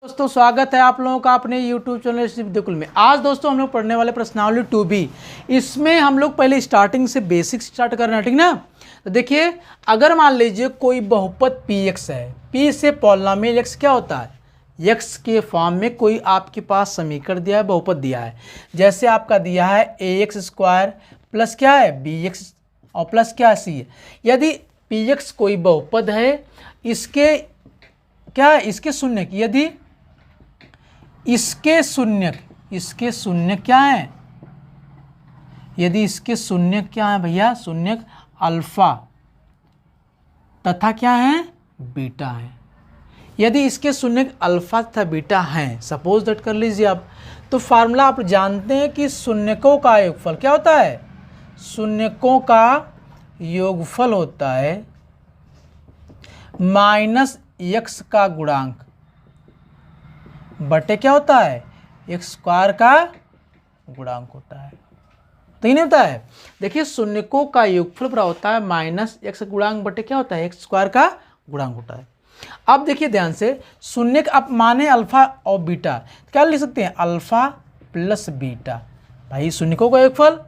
दोस्तों स्वागत है आप लोगों का अपने YouTube चैनल विद्याकुल में। आज दोस्तों हम लोग पढ़ने वाले प्रश्नावली 2B। इसमें हम लोग पहले स्टार्टिंग से बेसिक स्टार्ट करना है, ठीक ना। तो देखिए, अगर मान लीजिए कोई बहुपद px है, p से पॉलिनोमियल x क्या होता है, x के फॉर्म में कोई आपके पास समीकरण दिया है, बहुपद दिया है। जैसे आपका दिया है ax स्क्वायर प्लस क्या है bx और प्लस क्या है c है। यदि px कोई बहुपद है, इसके क्या है, इसके शून्य, यदि इसके शून्य क्या है, यदि इसके शून्य क्या है भैया, शून्य अल्फा तथा क्या है बीटा है। यदि इसके शून्य अल्फा तथा बीटा हैं, सपोज दैट कर लीजिए आप, तो फार्मूला आप जानते हैं कि शून्यकों का योगफल क्या होता है, शून्यकों का योगफल होता है माइनस x का गुणांक बटे क्या होता है, एक्स स्क्वायर का गुणांक होता है। तो ये नहीं होता है, देखिए शून्यकों का योगफल बराबर होता है माइनस एक्स गुणांक बटे क्या होता है, एक्स स्क्वायर का गुणांक होता है। अब देखिए ध्यान से, शून्य आप माने अल्फा और बीटा, क्या लिख सकते हैं, अल्फा प्लस बीटा। भाई शून्यकों का योगफल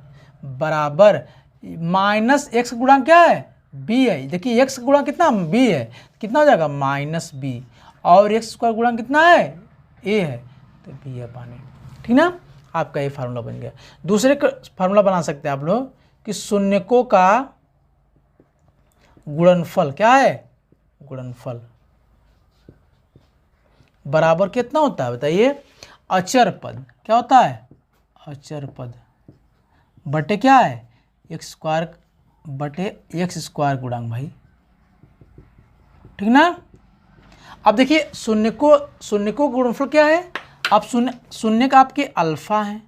बराबर माइनस एक्स गुणांक क्या है, बी है। देखिए एक्स गुणांक कितना बी है, कितना हो जाएगा माइनस बी, और एक्स स्क्वायर गुणांक कितना है ए है, तो बी है पानी, ठीक ना। आपका ये फार्मूला बन गया। दूसरे फार्मूला बना सकते हैं आप लोग कि शून्यकों का गुणनफल क्या है, गुणनफल बराबर कितना होता है बताइए, अचर पद क्या होता है, अचर पद बटे क्या है, एक्स स्क्वायर बटे एक्स स्क्वायर गुणांक भाई, ठीक ना। अब देखिए शून्य को गुणनफल क्या है, अब शून्य का आपके अल्फा है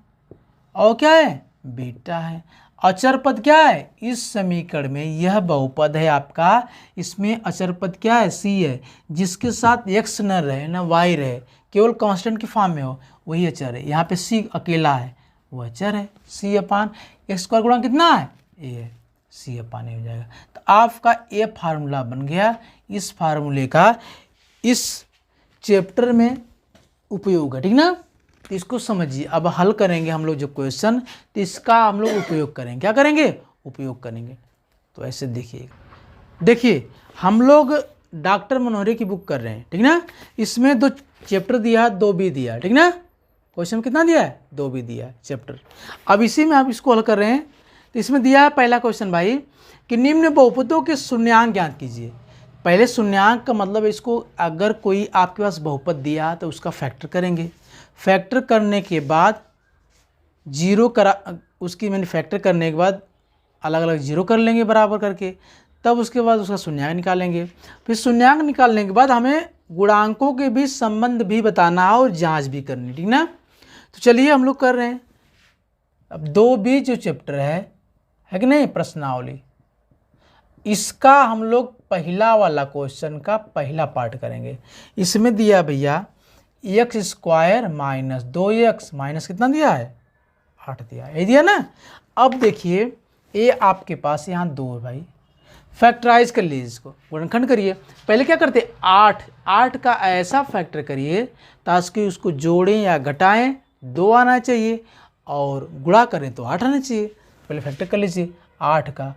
और क्या है बीटा है। अचर पद क्या है, इस समीकरण में यह बहुपद है आपका, इसमें अचर पद क्या है c है, जिसके साथ x न रहे न y रहे, केवल कांस्टेंट की फॉर्म में हो, वही अचर है। यहाँ पे c अकेला है, वो अचर है, c अपान एक्स स्क्वायर गुणा कितना है a है, c अपान a हो जाएगा। तो आपका ये फार्मूला बन गया। इस फार्मूले का इस चैप्टर में उपयोग है, ठीक ना। तो इसको समझिए, अब हल करेंगे हम लोग जो क्वेश्चन, तो इसका हम लोग उपयोग करेंगे, क्या करेंगे, उपयोग करेंगे। तो ऐसे देखिए हम लोग डॉक्टर मनोहरी की बुक कर रहे हैं, ठीक ना। इसमें 2 चैप्टर दिया है, 2B दिया है, ठीक ना। क्वेश्चन कितना दिया है, 2B दिया है चैप्टर। अब इसी में आप इसको हल कर रहे हैं। तो इसमें दिया है पहला क्वेश्चन भाई कि निम्न बहुपदों के शून्यांक ज्ञात कीजिए। पहले शून्यांक का मतलब इसको, अगर कोई आपके पास बहुपद दिया तो उसका फैक्टर करेंगे, फैक्टर करने के बाद जीरो करा, उसकी मैंने फैक्टर करने के बाद अलग अलग जीरो कर लेंगे बराबर करके, तब उसके बाद उसका शून्यांक निकालेंगे। फिर शून्यांक निकालने के बाद हमें गुणांकों के बीच संबंध भी बताना है और जांच भी करनी, ठीक ना। तो चलिए हम लोग कर रहे हैं। अब 2B जो चैप्टर है कि नहीं, प्रश्नावली, इसका हम लोग पहला वाला क्वेश्चन का पहला पार्ट करेंगे। इसमें दिया भैया x square minus 2x minus कितना दिया है 8 दिया है, ये दिया ना। अब देखिए ये आपके पास यहाँ 2 है भाई, फैक्टराइज कर लीजिए, इसको गुणनखंड करिए। पहले क्या करते 8 का ऐसा फैक्टर करिए ताकि उसको जोड़ें या घटाएं 2 आना चाहिए, और गुणा करें तो 8 आना चाहिए। पहले फैक्टर कर लीजिए, 8 का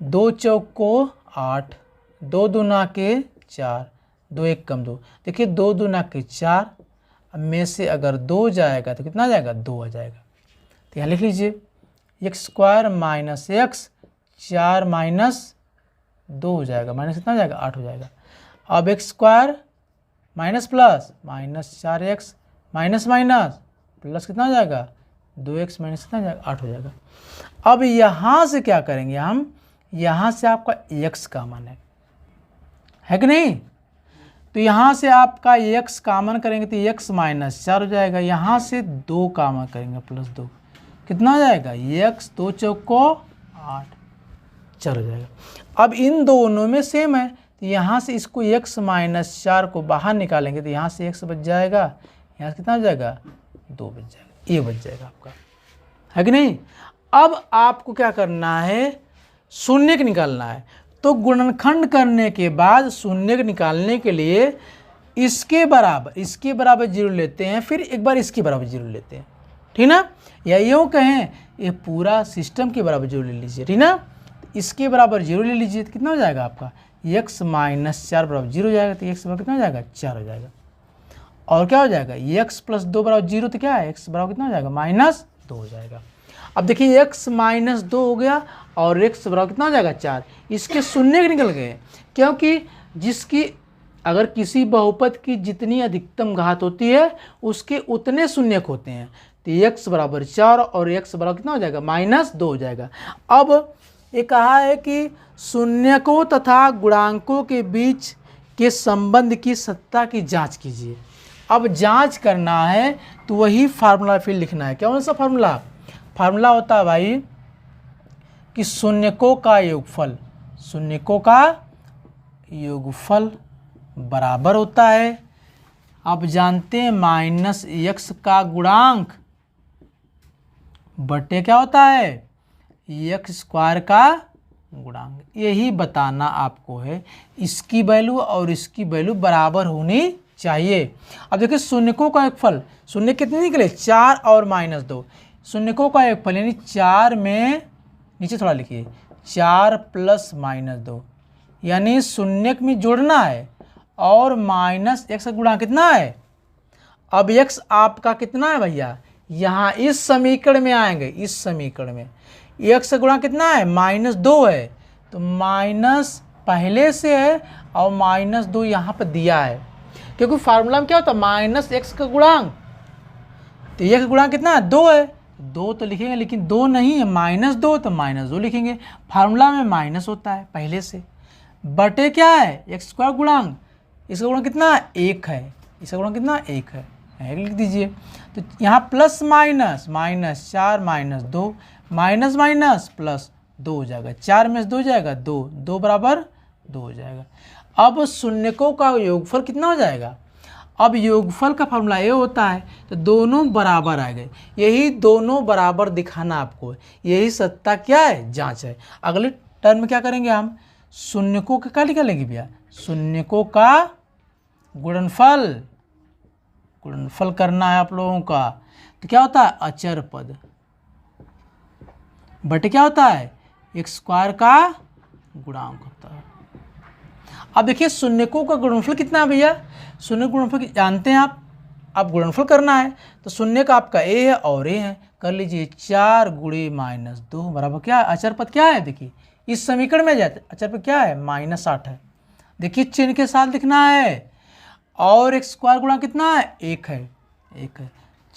2 चौक को 8, 2 दूना के 4, 2 1 कम 2। देखिए 2 दूना के 4, अब में से अगर 2 जाएगा तो कितना जाएगा, 2 आ जाएगा। तो यहाँ लिख लीजिए x square minus x, 4 minus 2 हो जाएगा, माइनस कितना हो जाएगा 8 हो जाएगा। अब x square minus plus minus 4x minus minus plus कितना हो जाएगा 2x माइनस कितना हो जाएगा 8 हो जाएगा। अब यहाँ से क्या करेंगे हम, यहाँ से आपका x कॉमन है कि नहीं। तो यहाँ से आपका x कॉमन करेंगे तो x माइनस 4 हो जाएगा। यहाँ से 2 कॉमन करेंगे प्लस 2, कितना हो जाएगा x, 2 चौक को 8, 4 हो जाएगा। अब इन दोनों में सेम है, तो यहाँ से इसको x माइनस 4 को बाहर निकालेंगे तो यहाँ से x बच जाएगा, यहाँ से कितना हो जाएगा 2 बच जाएगा, ये बच जाएगा आपका, है कि नहीं। अब आपको क्या करना है, शून्य निकालना है। तो गुणनखंड करने के बाद शून्य निकालने के लिए इसके बराबर जीरो लेते हैं, फिर एक बार इसके बराबर जीरो लेते हैं, ठीक ना, या यूँ कहें ये पूरा सिस्टम के बराबर जीरो ले लीजिए, ठीक ना। इसके बराबर जीरो ले लीजिए तो कितना हो जाएगा आपका x माइनस 4 बराबर जीरो हो जाएगा, तो x बराबर कितना हो जाएगा 4 हो जाएगा। और क्या हो जाएगा x प्लस 2 बराबर जीरो, तो क्या है x बराबर कितना हो जाएगा -2 हो जाएगा। अब देखिए x -2 हो गया और x बराबर कितना हो जाएगा 4, इसके शून्य निकल गए, क्योंकि जिसकी अगर किसी बहुपद की जितनी अधिकतम घात होती है उसके उतने शून्यक होते हैं, तो x बराबर 4 और x बराबर कितना हो जाएगा -2 हो जाएगा। अब ये कहा है कि शून्यकों तथा गुणांकों के बीच के संबंध की सत्ता की जांच कीजिए। अब जांच करना है तो वही फार्मूला फिर लिखना है। कौन सा फार्मूला होता है भाई कि शून्यकों का योगफल बराबर होता है, आप जानते हैं -x का गुणांक बटे क्या होता है x² का गुणांक। यही बताना आपको है, इसकी वैल्यू और इसकी वैल्यू बराबर होनी चाहिए। अब देखिए शून्यकों का योगफल, शून्य कितने निकले 4 और -2, शून्यकों का योगफल यानी 4 में नीचे थोड़ा लिखिए 4 + -2, यानी शून्यक में जोड़ना है और -x का गुणा कितना है। अब x आपका कितना है भैया, यहाँ इस समीकरण में आएंगे, इस समीकरण में x का गुणा कितना है -2 है, तो माइनस पहले से है और -2 यहाँ पर दिया है, क्योंकि फार्मूला में क्या होता है -x का गुणांक, तो x का गुणांक कितना है 2 है, 2 तो लिखेंगे, लेकिन 2 नहीं है -2, तो -2 लिखेंगे। फार्मूला में माइनस होता है पहले से, बटे क्या है x² गुणांक, इसका गुणांक कितना 1 है, इसका गुणांक कितना 1 है, लिख दीजिए। तो यहाँ plus minus -4 -2 minus minus plus 2 हो जाएगा, 4 में से 2 हो जाएगा 2 बराबर 2 हो जाएगा। अब शून्यकों का योगफल कितना हो जाएगा, अब योगफल का फॉर्मूला ये होता है, तो दोनों बराबर आ गए, यही दोनों बराबर दिखाना आपको, यही सत्ता क्या है जांच है। अगले टर्म में क्या करेंगे हम, शून्यकों का क्या निकालेंगे भैया, शून्यकों का गुणनफल करना है आप लोगों का, तो क्या होता है अचर पद बटे क्या होता है x² का गुणांक होता है। अब देखिए शून्यकों का गुणनफल कितना है भैया, शून्य गुणनफल जानते हैं आप, अब गुणनफल करना है तो शून्य का आपका a है और a है, कर लीजिए 4 × -2 बराबर क्या है, अचर पद क्या है, देखिए इस समीकरण में जाते अचर पद क्या है -8 है, देखिए चिन्ह के साथ लिखना है, और x² गुणा कितना है 1 है,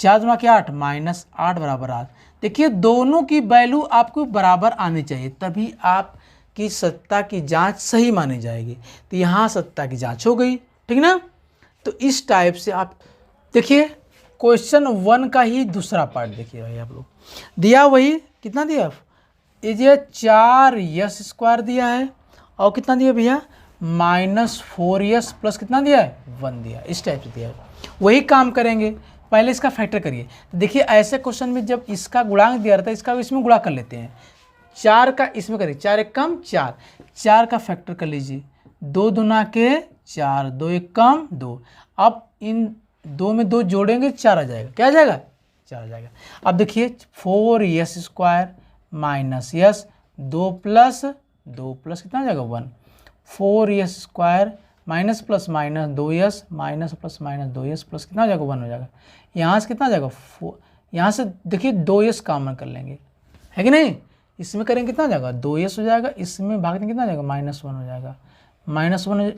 4 × 8 -8 बराबर 8। देखिए दोनों की वैल्यू आपको बराबर आनी चाहिए, तभी आपकी सत्ता की जांच सही मानी जाएगी। तो यहाँ सत्ता की जांच हो गई, ठीक ना। तो इस टाइप से आप देखिए क्वेश्चन 1 का ही दूसरा पार्ट देखिए भाई, आप लोग दिया वही कितना दिया, ये 4s² दिया है और कितना दिया भैया -4s प्लस कितना दिया है 1 दिया, इस टाइप से दिया है। वही काम करेंगे, पहले इसका फैक्टर करिए। देखिए ऐसे क्वेश्चन में जब इसका गुणांक दिया रहता है, इसका इसमें गुणा कर लेते हैं, 4 का इसमें करिए, 4 1 कम 4, 4 का फैक्टर कर लीजिए, 2 दूना के 4, 2 1 कम 2, अब इन 2 में 2 जोड़ेंगे 4 आ जाएगा, क्या आ जाएगा 4 आ जाएगा। अब देखिए 4s² -s 2 प्लस कितना आ जाएगा 1, 4s² minus plus minus 2s minus plus minus 2s plus कितना हो जाएगा 1 हो जाएगा, यहाँ से कितना आ जाएगा 4, यहाँ से देखिए 2s कॉमन कर लेंगे, है कि नहीं, इसमें करेंगे कितना हो जाएगा 2s हो जाएगा, इसमें भाग देंगे कितना हो जाएगा -1 हो जाएगा, -1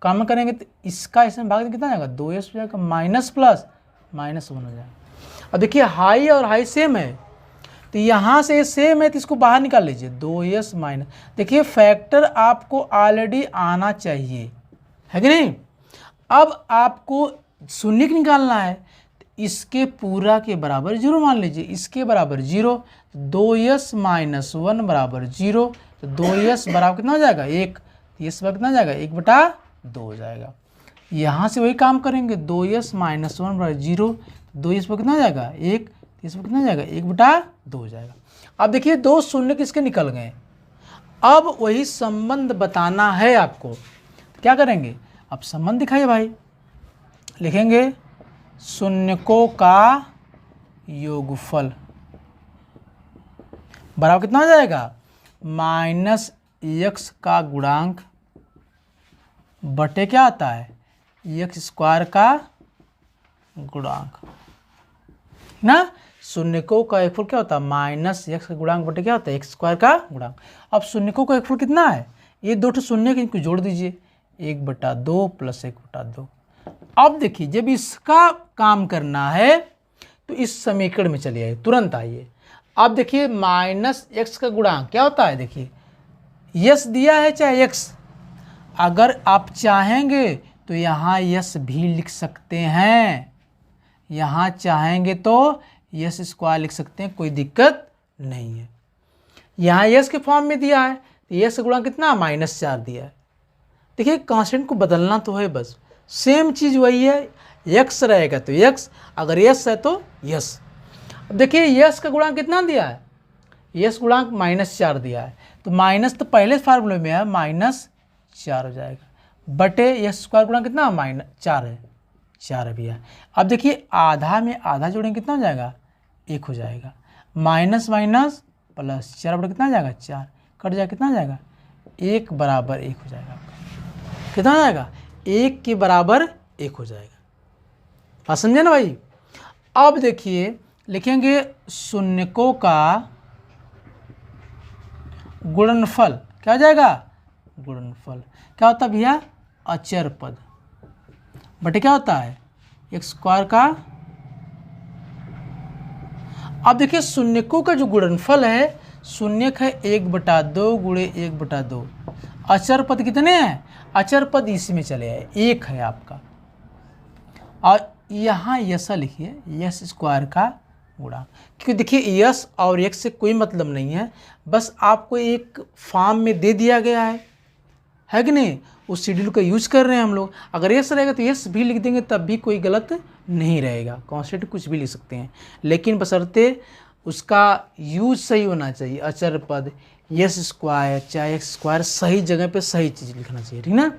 कॉमन करेंगे तो इसका इसमें भाग देंगे कितना हो जाएगा 2s हो जाएगा, माइनस प्लस -1 हो जाएगा। अब देखिए हाई और हाई सेम है, तो यहाँ से सेम है तो इसको बाहर निकाल लीजिए, 2s माइनस, देखिए फैक्टर आपको ऑलरेडी आना चाहिए, है कि नहीं। अब आपको शून्य निकालना है, तो इसके पूरा के बराबर 0 मान लीजिए, इसके बराबर 0, 2s - 1 बराबर 0, तो 2s बराबर कितना हो जाएगा 1, तो s बराबर कितना हो जाएगा 1/2 हो जाएगा। यहाँ से वही काम करेंगे, 2s - 1 बराबर 0, 2s पर कितना हो जाएगा 1, इस पर कितना हो जाएगा 1/2 हो जाएगा। अब देखिए 2 शून्य किसके निकल गए, अब वही संबंध बताना है आपको, क्या करेंगे, अब संबंध दिखाइए भाई, लिखेंगे शून्यकों का योगफल बराबर कितना हो जाएगा, माइनस एक्स का गुणांक बटे क्या आता है, एक्स स्क्वायर का गुणांक ना। शून्यकों का योगफल क्या होता है, माइनस एक्स का गुणांक बटे क्या होता है, एक्स स्क्वायर का गुणांक। अब शून्यकों का योगफल कितना है, ये दो शून्य इनको जोड़ दीजिए, 1/2 प्लस 1/2। अब देखिए जब इसका काम करना है तो इस समीकरण में चलिए आइए, तुरंत आइए। अब देखिए माइनस एक्स का गुणांक क्या होता है, देखिए यस दिया है चाहे एक्स, अगर आप चाहेंगे तो यहाँ यस भी लिख सकते हैं, यहाँ चाहेंगे तो यस स्क्वायर लिख सकते हैं, कोई दिक्कत नहीं है। यहाँ यस के फॉर्म में दिया है तो यस का गुणांक कितना, -4 दिया है। देखिए कांस्टेंट को बदलना तो है बस, सेम चीज़ वही है, यक्स रहेगा तो यक्स, अगर यस है तो यस। अब देखिए यस का गुणांक कितना दिया है, यस गुणांक -4 दिया है, तो माइनस तो पहले फार्मूले में है, -4 हो जाएगा बटे यस स्क्वायर गुणांक कितना, -4 है, 4 भी है। अब देखिए आधा में आधा जोड़ेंगे कितना हो जाएगा, 1 हो जाएगा, माइनस माइनस प्लस 4 बटे कितना हो जाएगा, 4 कट जाएगा, कितना हो जाएगा, 1 बराबर 1 हो जाएगा आपका, कितना हो जाएगा, 1 के बराबर 1 हो जाएगा। बात समझे ना भाई। अब देखिए लिखेंगे शून्यकों का गुणनफल, क्या हो जाएगा, गुणनफल क्या होता है भैया, अचर पद बटे क्या होता है, एक्स स्क्वायर का। अब देखिए शून्यकों का जो गुणनफल है, शून्यक है 1/2 गुणे 1/2, अचर पद कितने हैं, अचर पद इसी में चले आए, 1 है आपका, और यहाँ यस लिखिए यस स्क्वायर का गुणा, क्योंकि देखिए यस और एक्स से कोई मतलब नहीं है, बस आपको एक फॉर्म में दे दिया गया है कि नहीं, उस शेड्यूल का यूज कर रहे हैं हम लोग। अगर यस रहेगा तो यस भी लिख देंगे, तब भी कोई गलत नहीं रहेगा, कॉन्स्टेंट कुछ भी लिख सकते हैं, लेकिन बशर्ते उसका यूज सही होना चाहिए। अचर पद यस स्क्वायर चाहे एक्स स्क्वायर, सही जगह पे सही चीज़ लिखना चाहिए, ठीक ना।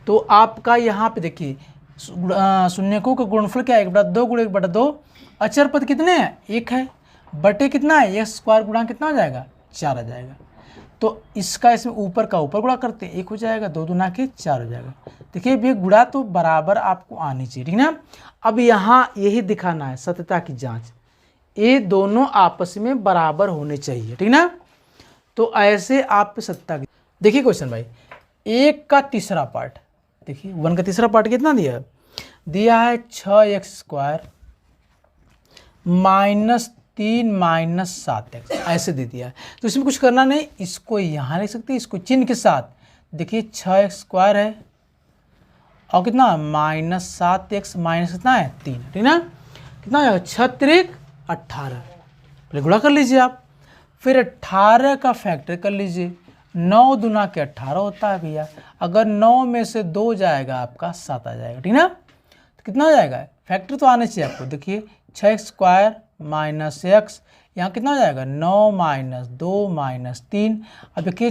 तो आपका यहाँ पे देखिए शून्यकों का गुणनफल क्या है, 1/2 गुणे 1/2, अचर पद कितने हैं, 1 है, बटे कितना है, एक्स स्क्वायर गुणा कितना हो जाएगा, 4 आ जाएगा। तो इसका इसमें ऊपर का ऊपर गुणा करते हैं, 1 हो जाएगा, 2 दूना के 4 हो जाएगा। देखिए ये गुणा तो बराबर आपको आनी चाहिए, ठीक ना। अब यहाँ यही दिखाना है सत्यता की जांच, ये दोनों आपस में बराबर होने चाहिए, ठीक ना। तो ऐसे आप सत्यता की देखिए क्वेश्चन भाई, 1 का तीसरा पार्ट देखिए, 1 का तीसरा पार्ट कितना दिया है, दिया है 6x² -3 -7x, ऐसे दे दिया है। तो इसमें कुछ करना नहीं, इसको यहाँ लिख सकते हैं, इसको चिन्ह के साथ, देखिए 6x² है और कितना -7x माइनस कितना है 3, ठीक ना, कितना है 6 18, पहले गुणा कर लीजिए आप, फिर 18 का फैक्टर कर लीजिए, 9 दूना के 18 होता है भैया, अगर 9 में से 2 जाएगा आपका 7 आ जाएगा, ठीक ना। तो कितना हो जाएगा, फैक्टर तो आने चाहिए आपको, देखिए 6x² -x, यहाँ कितना हो जाएगा 9 - 2 - 3, अब देखिए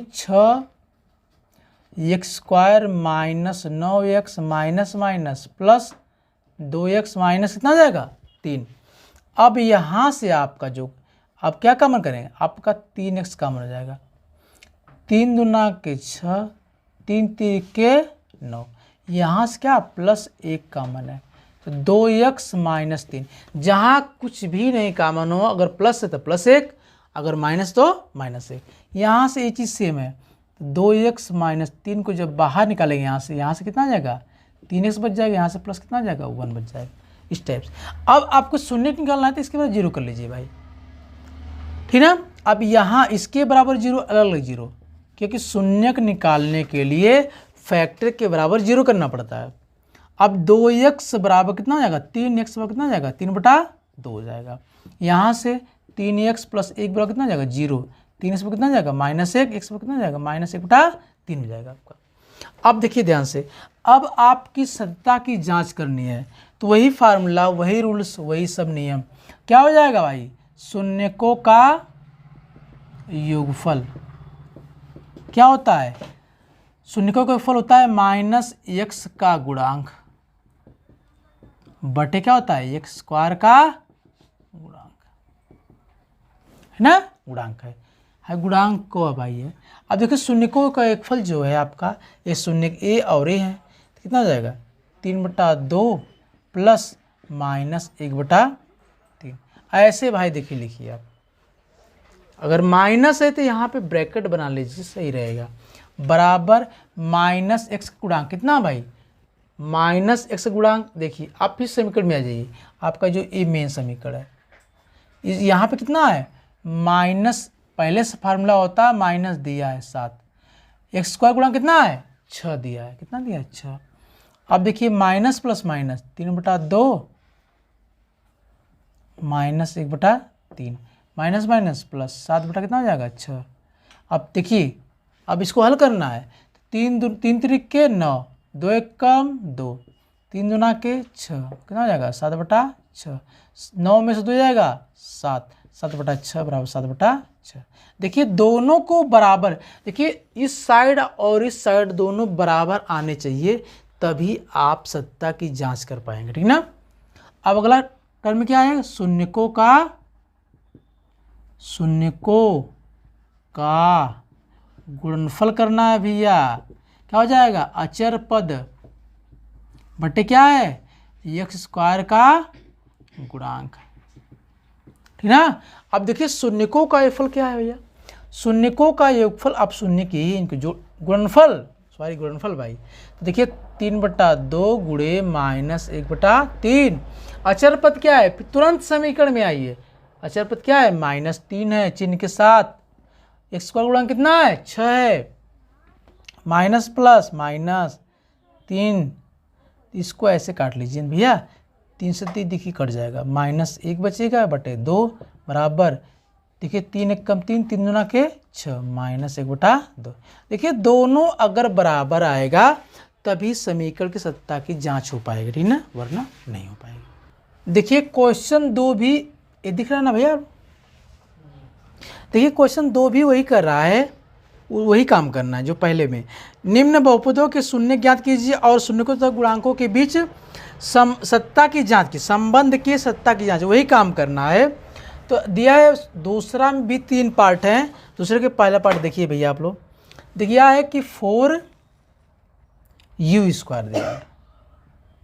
6x² -9x minus plus 2x minus कितना हो जाएगा 3। अब यहाँ से आपका जो अब क्या कॉमन करेंगे, आपका 3x कॉमन हो जाएगा, 3 दूना के 6, 3 3 के 9, यहाँ से क्या प्लस 1 कॉमन है, तो 2x -3, जहाँ कुछ भी नहीं कॉमन हो, अगर प्लस है तो +1, अगर माइनस तो -1, यहाँ से ये चीज़ सेम है, तो 2x -3 को जब बाहर निकालेंगे यहाँ से कितना आ जाएगा 3x बच जाएगा, यहाँ से प्लस कितना आ जाएगा 1 बच जाएगा, इस टाइप से। अब आपको शून्य निकालना है तो इसके बाद 0 कर लीजिए भाई, ठीक ना। अब यहाँ इसके बराबर 0 अलग अलग 0, क्योंकि शून्यक निकालने के लिए फैक्टर के बराबर 0 करना पड़ता है। अब 2x बराबर कितना हो जाएगा, 3x बराबर कितना हो जाएगा 3/2 हो जाएगा, यहाँ से 3x + 1 बराबर कितना हो जाएगा 0, 3x बराबर कितना हो जाएगा -1, x बराबर कितना हो जाएगा -1/3 हो जाएगा आपका। अब देखिए ध्यान से, अब आपकी सत्यता की जांच करनी है, तो वही फार्मूला, वही रूल्स, वही सब नियम, क्या हो जाएगा भाई, शून्यकों का योगफल क्या होता है, शून्यकों का योगफल होता है -x का गुणांक बटे क्या होता है एक्स स्क्वायर का गुणांक, है ना, गुणांक है गुणांक को अब आई है। अब देखिए शून्यकों का एक फल जो है आपका, ये शून्य ए और ए है, तो कितना हो जाएगा 3/2 प्लस माइनस 1/3। ऐसे भाई देखिए लिखिए आप, अगर माइनस है तो यहाँ पे ब्रैकेट बना लीजिए, सही रहेगा, बराबर माइनस एक्स गुणांक कितना भाई, माइनस एक्स गुणांक। देखिए आप फिर समीकरण में आ जाइए, आपका जो ये मेन समीकरण है, यहाँ पे कितना है माइनस, पहले से फार्मूला होता है माइनस दिया है 7, एक्स स्क्वायर गुणांक कितना है 6 दिया है, कितना दिया है 6। अब देखिए minus plus minus 3/2 minus 1/3 minus minus plus 7 बटा कितना हो जाएगा 6। अब देखिए अब इसको हल करना है, 3 त्रिक के 9, 2 1 कम 2, 3 दूना के 6, कितना हो जाएगा 7/6, 9 में से 2 जाएगा 7, 7/6 बराबर 7/6। देखिए दोनों को बराबर, देखिए इस साइड और इस साइड दोनों बराबर आने चाहिए, तभी आप सत्ता की जांच कर पाएंगे, ठीक ना। अब अगला टर्म क्या है, शून्यकों का गुणनफल करना है भैया, क्या हो जाएगा अचर पद बटे क्या है एक्स स्क्वायर का गुणांक, ठीक ना। अब देखिए शून्यकों का योगफल क्या है भैया, शून्यकों का योगफल, आप शून्य की इनके जो गुणनफल भाई, तो देखिए 3/2 गुणे माइनस 1/3। अचर पद क्या है, तुरंत समीकरण में आइए, अचर पद क्या है -3 है चिन्ह के साथ, एक्स स्क्वायर गुणांक कितना है 6 है, माइनस प्लस माइनस 3, इसको ऐसे काट लीजिए भैया, 3 से 3 देखिए कट जाएगा, -1 बचेगा बटे 2 बराबर, देखिए 3 1 कम 3, 3 दूना के 6 -1/2। देखिए दोनों अगर बराबर आएगा तभी समीकरण की सत्ता की जांच हो पाएगी, ठीक ना, वरना नहीं हो पाएगी। देखिए क्वेश्चन 2 भी ये दिख रहा है ना भैया, देखिए क्वेश्चन 2 भी वही कर रहा है, वही काम करना है जो पहले में, निम्न बहुपदों के शून्य ज्ञात कीजिए और शून्यकों तथा गुणांकों के बीच सत्ता की जांच की, संबंध के सत्ता की जांच, वही काम करना है। तो दिया है दूसरा में भी 3 पार्ट हैं, दूसरे के पहला पार्ट देखिए भैया आप लोग, दिया है कि 4u² दिया है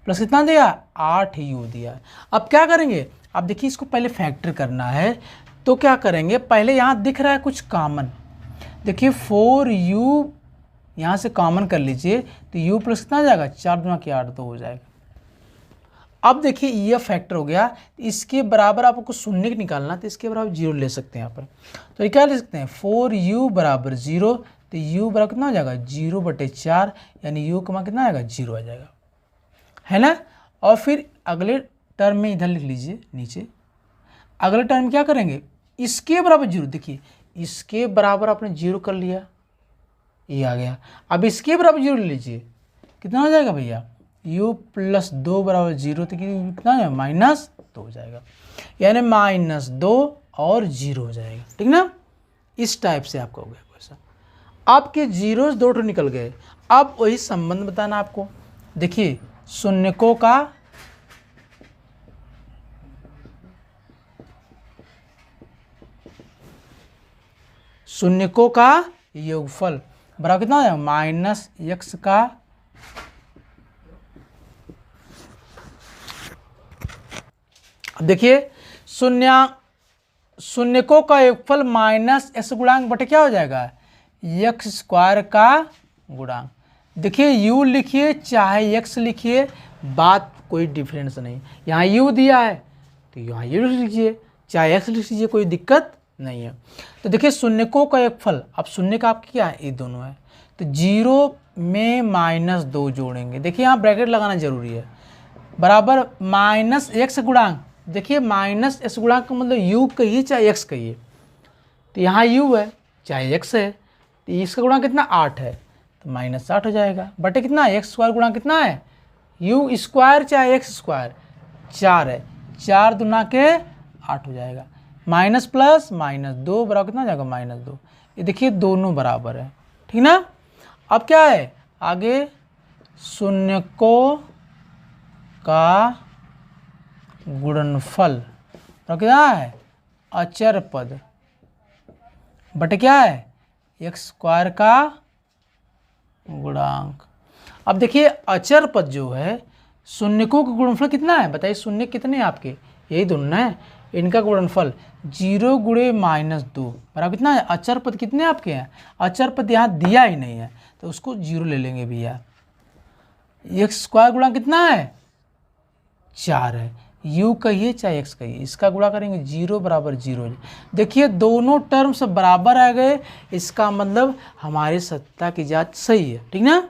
प्लस कितना दिया 8u दिया। अब क्या करेंगे, अब देखिए इसको पहले फैक्टर करना है, तो क्या करेंगे, पहले यहाँ दिख रहा है कुछ कॉमन, देखिए 4u यहाँ से कॉमन कर लीजिए, तो u प्लस कितना आ जाएगा 4 दूना के 8 2 हो जाएगा। अब देखिए ये फैक्टर हो गया, इसके बराबर आपको शून्य निकालना, तो इसके बराबर 0 ले सकते हैं यहाँ पर, तो ये क्या ले सकते हैं 4u बराबर 0, तो u बराबर कितना हो जाएगा 0/4, यानी u का कितना आएगा 0 आ जाएगा, है ना। और फिर अगले टर्म में इधर लिख लीजिए नीचे, अगले टर्म क्या करेंगे, इसके बराबर 0, देखिए इसके बराबर आपने 0 कर लिया, ये आ गया, अब इसके बराबर 0 ले लीजिए, कितना हो जाएगा भैया u + 2 बराबर 0, तो कितना है -2 हो जाएगा, यानी -2 और 0 हो जाएगा, ठीक ना। इस टाइप से आपका हो गया क्वेश्चन, आपके 0 2 ठो निकल गए। अब वही संबंध बताना आपको, देखिए शून्यकों का योगफल बराबर कितना हो जाएगा -x का देखिए शून्यकों का योगफल -x गुणांक बटे क्या हो जाएगा x² का गुणांक। देखिए u लिखिए चाहे x लिखिए, बात कोई डिफरेंस नहीं, यहाँ u दिया है तो यहाँ u लिख लीजिए, चाहे x लिख लीजिए, कोई दिक्कत नहीं है। तो देखिए शून्यकों का योगफल, अब शून्य का आपकी क्या है ये दोनों है, तो 0 में -2 जोड़ेंगे, देखिए यहाँ ब्रैकेट लगाना जरूरी है, बराबर -x गुणांक, देखिए -x गुणांक का मतलब u कहिए चाहे x कहिए, तो यहाँ u है चाहे x है, तो इसका गुणांक कितना 8 है, तो -8 हो जाएगा, बटे कितना x² गुणांक कितना है u² चाहे x² 4 है, 4 दूना के 8 हो जाएगा, माइनस प्लस -2 बराबर कितना हो जाएगा -2, ये देखिए दोनों बराबर है, ठीक ना। अब क्या है आगे, शून्यकों का गुणनफल तो क्या है अचर पद बटे क्या है एक्स स्क्वायर का गुणांक। अब देखिए अचर पद जो है शून्यकों का गुणनफल कितना है बताइए, शून्य कितने हैं आपके, यही दोनों है, इनका गुणनफल 0 गुणे -2 बराबर कितना है, अचर पद कितने आपके हैं, अचर पद यहाँ दिया ही नहीं है तो उसको 0 ले लेंगे भैया। एक्स स्क्वायर गुणा कितना है 4 है, यू कहिए चाहे एक्स कहिए, इसका गुणा करेंगे 0 बराबर 0। देखिए दोनों टर्म्स बराबर आ गए, इसका मतलब हमारी सत्ता की जांच सही है, ठीक ना,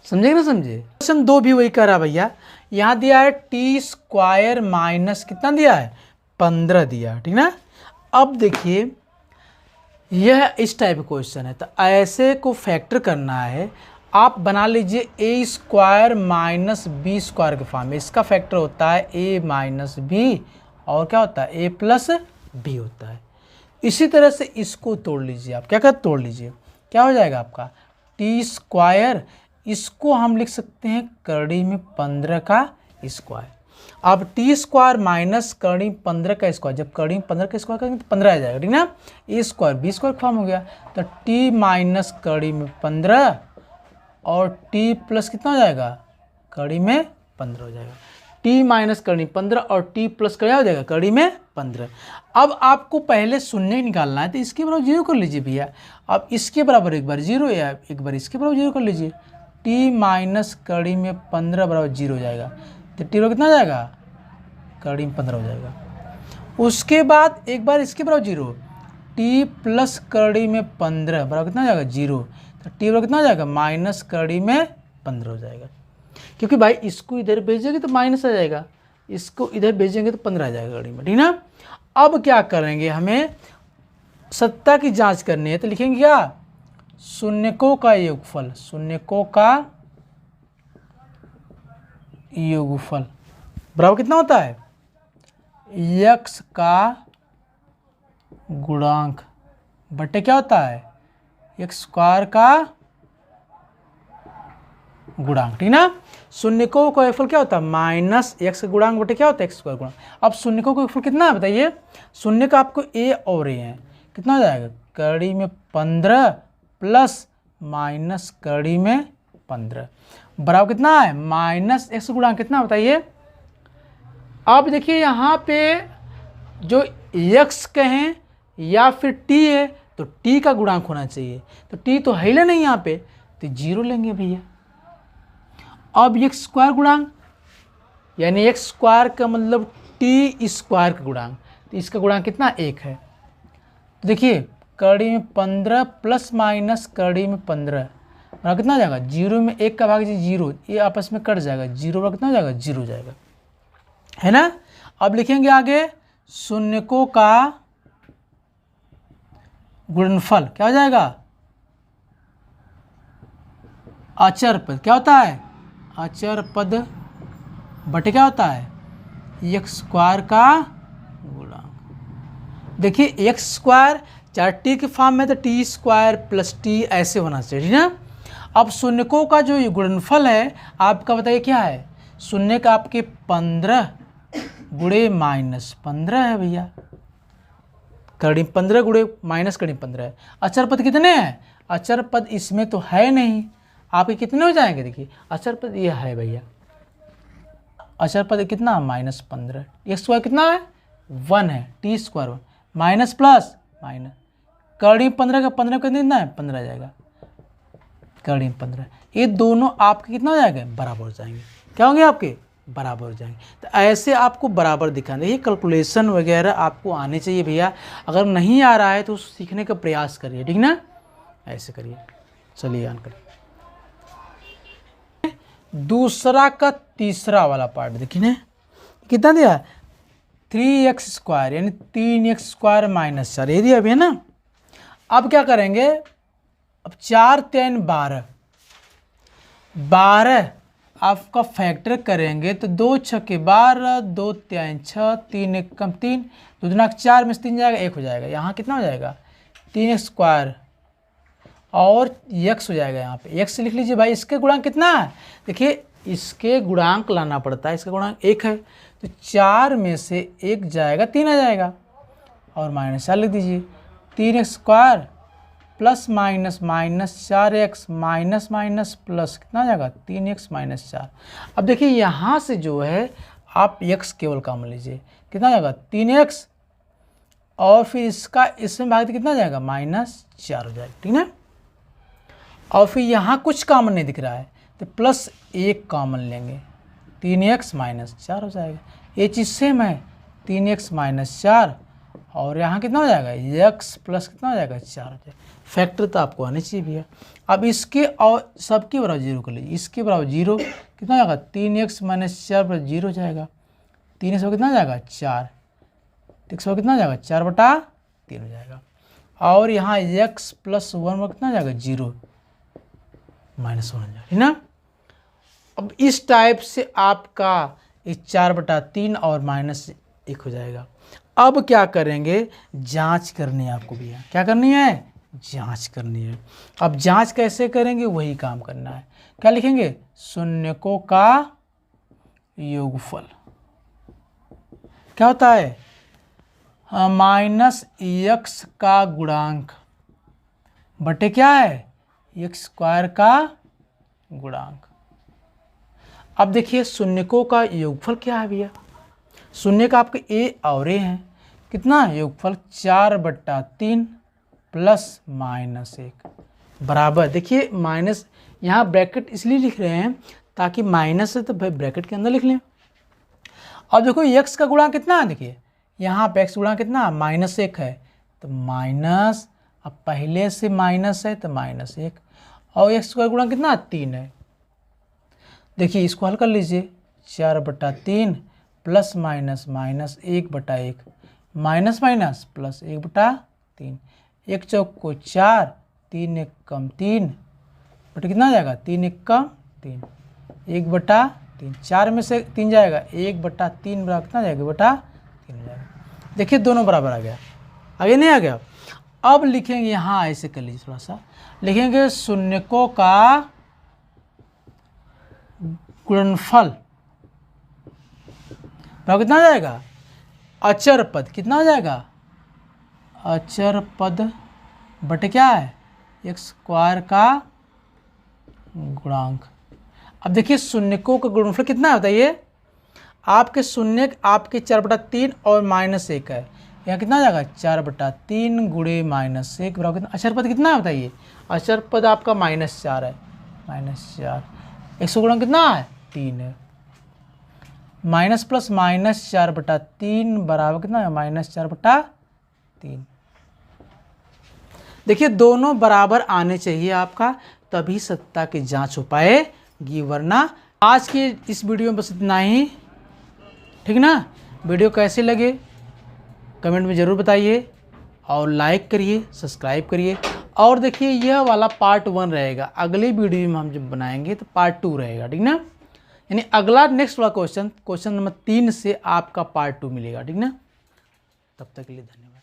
समझे ना समझे। क्वेश्चन 2 भी वही कर रहा भैया, यहाँ दिया है टी स्क्वायर माइनस कितना दिया है 15 दिया, ठीक ना। अब देखिए यह इस टाइप का क्वेश्चन है तो ऐसे को फैक्टर करना है, आप बना लीजिए ए स्क्वायर माइनस बी स्क्वायर के फॉर्म में, इसका फैक्टर होता है ए माइनस बी और क्या होता है ए प्लस बी होता है। इसी तरह से इसको तोड़ लीजिए, आप क्या कर तोड़ लीजिए, क्या हो जाएगा आपका टी स्क्वायर, इसको हम लिख सकते हैं करड़ी में 15 का स्क्वायर। अब टी स्क्वायर माइनस करड़ी 15 का स्क्वायर, जब करड़ी 15 का स्क्वायर करेंगे तो 15 आ जाएगा, ठीक ना, ए स्क्वायर बी स्क्वायर फॉर्म हो गया, तो टी माइनस करड़ी में 15 और टी प्लस कितना हो जाएगा कड़ी में 15 हो जाएगा, टी माइनस कड़ी 15 और टी प्लस क्या हो जाएगा कड़ी में 15। अब आपको पहले शून्य निकालना है तो इसके बराबर 0 कर लीजिए भैया, अब इसके बराबर एक बार 0 या एक बार इसके बराबर 0 कर लीजिए, टी माइनस कड़ी में 15 बराबर 0 हो जाएगा, तो टी बराबर कितना हो जाएगा कड़ी में 15 हो जाएगा। उसके बाद एक बार इसके बराबर 0, टी प्लस कड़ी में 15 बराबर कितना हो जाएगा 0, तो टी बराबर कितना हो जाएगा माइनस कड़ी में 15 हो जाएगा, क्योंकि भाई इसको इधर भेजेंगे तो माइनस आ जाएगा, इसको इधर भेजेंगे तो 15 आ जाएगा कड़ी में, ठीक ना। अब क्या करेंगे, हमें सत्ता की जांच करनी है तो लिखेंगे क्या शून्यकों का योगफल, शून्यकों का योगफल बराबर कितना होता है x का गुणांक बटे क्या होता है एक्स स्क्वायर का गुणांक, ठीक ना। शून्यकों का योगफल क्या होता है माइनस एक्स गुणांक बटे क्या होता है एक्स स्क्वायर गुणांक। अब शून्यकों का योगफल कितना है बताइए, शून्य का आपको ए और ए है, कितना हो जाएगा कड़ी में 15 प्लस माइनस कड़ी में 15 बराबर कितना है माइनस एक्स गुणांक कितना बताइए। अब देखिए यहाँ पे जो x कहें या फिर t है तो t का गुणांक होना चाहिए, तो t तो है ही नहीं यहाँ पे तो 0 लेंगे भैया। अब x स्क्वायर गुणांक यानी x स्क्वायर का मतलब t स्क्वायर का गुणांक, तो इसका गुणांक कितना 1 है, तो देखिए कड़ी में 15 प्लस माइनस कड़ी में 15 और कितना हो जाएगा 0 में 1 का भाग 0, ये आपस में कट जाएगा, 0 पर कितना हो जाएगा 0 हो जाएगा, है ना। अब लिखेंगे आगे शून्यकों का गुणनफल क्या हो जाएगा अचर पद, क्या होता है अचर पद बटे क्या होता है एक्स स्क्वायर का गुणांक। देखिए एक्स स्क्वायर चाहे टी के फॉर्म में तो टी स्क्वायर प्लस टी ऐसे होना चाहिए, ठीक ना। अब शून्यकों का जो गुणनफल है आपका बताइए क्या है, शून्य का आपके 15 गुणे माइनस 15 है भैया, कड़ी 15 गुणे माइनस कड़ी 15 है। अचर पद कितने हैं, अचर पद इसमें तो है नहीं, आपके कितने हो जाएंगे, देखिए अचर पद ये है भैया, अचर पद कितना -15, एक्स स्क्वायर कितना है 1 है, T square 1 minus plus minus कड़ी 15 का 15 का कितना है 15 आ जाएगा, कड़ी 15 ये दोनों आपके कितना हो जाएगा बराबर हो जाएंगे, क्या होंगे आपके बराबर हो जाएंगे। तो ऐसे आपको बराबर दिखाना, देखिए कैलकुलेशन वगैरह आपको आने चाहिए भैया, अगर नहीं आ रहा है तो सीखने का प्रयास करिए, ठीक ना, ऐसे करिए। चलिए आन करिए दूसरा का तीसरा वाला पार्ट, देखिए ना कितना दिया 3x स्क्वायर यानी 3x स्क्वायर माइनस 4 ये दिया अभी है ना। अब क्या करेंगे, अब 4 3 12 आपका फैक्टर करेंगे तो 2 छक्के 12 2 3 6 3 1 कम 3 2 दूना 4 में से 3 जाएगा 1 हो जाएगा, यहाँ कितना हो जाएगा 3x स्क्वायर और x हो जाएगा, यहाँ पे x लिख लीजिए भाई। इसके गुणांक कितना है, देखिए इसके गुणांक लाना पड़ता है, इसका गुणांक 1 है तो 4 में से 1 जाएगा 3 आ जाएगा, और -4 लिख दीजिए। 3x square plus minus -4x minus minus plus कितना आ जाएगा 3x - 4। अब देखिए यहाँ से जो है आप x केवल कॉमन लीजिए, कितना आ जाएगा 3x, और फिर इसका इसमें भाग कितना आ जाएगा -4 हो जाएगा, ठीक है। और फिर यहाँ कुछ कॉमन नहीं दिख रहा है तो प्लस 1 कॉमन लेंगे, 3x - 4 हो जाएगा। ये चीज़ सेम है, 3x - 4, और यहाँ कितना हो जाएगा x प्लस कितना हो जाएगा 4 हो जाएगा। फैक्टर तो आपको आने चाहिए भैया। अब इसके और सबके बराबर 0 कर लीजिए, इसके बराबर 0 कितना हो जाएगा 3x - 4 पर 0 हो जाएगा, 3x पर कितना हो जाएगा 4, x पर कितना हो जाएगा 4/3 हो जाएगा, और यहाँ x + 1 पर कितना हो जाएगा 0 -1 हो जाएगा, ठीक ना। अब इस टाइप से आपका ये 4/3 और -1 हो जाएगा। अब क्या करेंगे, जांच करनी है आपको भैया, क्या करनी है, जांच करनी है। अब जांच कैसे करेंगे, वही काम करना है। क्या लिखेंगे, शून्यकों का योगफल क्या होता है, -x का गुणांक बटे क्या है x² का गुणांक। अब देखिए शून्यकों का योगफल क्या है भैया, शून्य का आपके a और a हैं, कितना योगफल 4/3 प्लस -1 बराबर, देखिए माइनस यहाँ ब्रैकेट इसलिए लिख रहे हैं ताकि माइनस है तो भाई ब्रैकेट के अंदर लिख लें। अब देखो x का गुणांक कितना है, देखिए यहाँ पे x गुणांक कितना -1 है, तो माइनस, अब पहले से माइनस है तो -1, और x² गुणांक कितना 3 है। देखिए इसको हल कर लीजिए, 4/3 plus minus -1/1 minus minus plus 1/3, 1 चौक को 4, 3 1 कम 3 बटे कितना आ जाएगा 3 1 कम 3, 1/3, 4 में से 3 जाएगा 1/3 बराबर कितना जाएगा 3 हो जाएगा। देखिए दोनों बराबर आ गया, आगे नहीं आ गया। अब लिखेंगे यहाँ ऐसे कर लीजिए, थोड़ा सा लिखेंगे शून्यकों का गुणनफल बराबर कितना आ जाएगा, अचर पद कितना हो जाएगा, अचर पद बटे क्या है x² का गुणांक। अब देखिए शून्यकों का गुणनफल कितना है बताइए, आपके शून्य आपके 4/3 और -1 है, यहाँ कितना आ जाएगा 4/3 गुणे -1 बराबर कितना, अचर पद कितना है बताइए, अचर पद आपका -4 है, -4, 100 गुणा कितना है 3 है, माइनस प्लस -4/3 बराबर कितना है -4/3। देखिए दोनों बराबर आने चाहिए आपका, तभी सत्ता की जांच हो पाएगी, वरना। आज के इस वीडियो में बस इतना ही, ठीक ना। वीडियो कैसे लगे कमेंट में ज़रूर बताइए, और लाइक करिए, सब्सक्राइब करिए। और देखिए यह वाला पार्ट 1 रहेगा, अगले वीडियो में हम जब बनाएंगे तो पार्ट 2 रहेगा, ठीक ना। यानी अगला नेक्स्ट वाला क्वेश्चन नंबर 3 से आपका पार्ट 2 मिलेगा, ठीक ना। तब तक के लिए धन्यवाद।